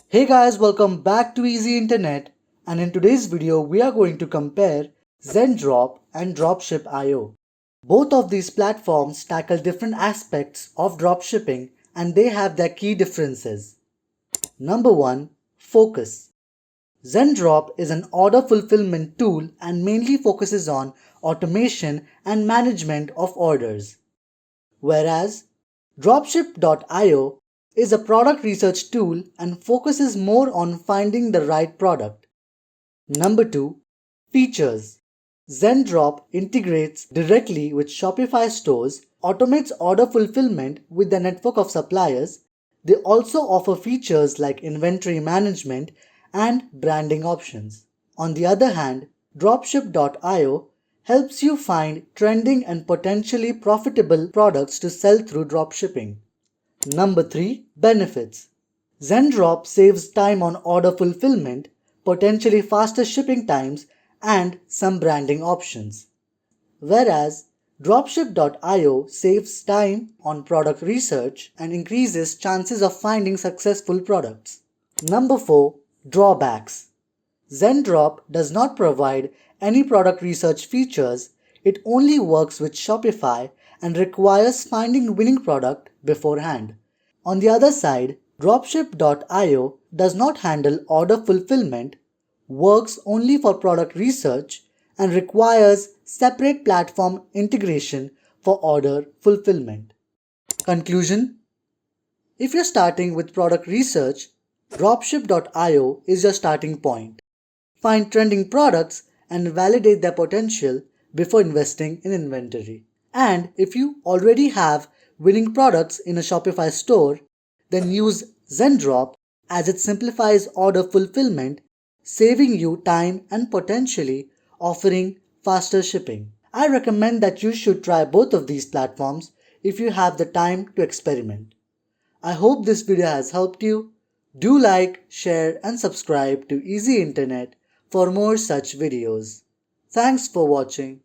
Hey guys, welcome back to Easy Internet, and in today's video we are going to compare Zendrop and Dropship.io. Both of these platforms tackle different aspects of dropshipping and they have their key differences. Number 1. Focus. Zendrop is an order fulfillment tool and mainly focuses on automation and management of orders, whereas Dropship.io is a product research tool and focuses more on finding the right product. Number 2. Features. Zendrop integrates directly with Shopify stores, automates order fulfillment with the network of suppliers. They also offer features like inventory management and branding options. On the other hand, Dropship.io helps you find trending and potentially profitable products to sell through dropshipping. Number 3. Benefits. Zendrop saves time on order fulfillment, potentially faster shipping times, and some branding options. Whereas Dropship.io saves time on product research and increases chances of finding successful products. Number 4. Drawbacks. Zendrop does not provide any product research features. It only works with Shopify and requires finding winning product beforehand. On the other side, Dropship.io does not handle order fulfillment, works only for product research, and requires separate platform integration for order fulfillment. Conclusion: if you're starting with product research, Dropship.io is your starting point. Find trending products and validate their potential before investing in inventory. And if you already have winning products in a Shopify store, then use Zendrop as it simplifies order fulfillment, saving you time and potentially offering faster shipping. I recommend that you should try both of these platforms if you have the time to experiment. I hope this video has helped you. Do like, share and subscribe to Easy Internet for more such videos. Thanks for watching.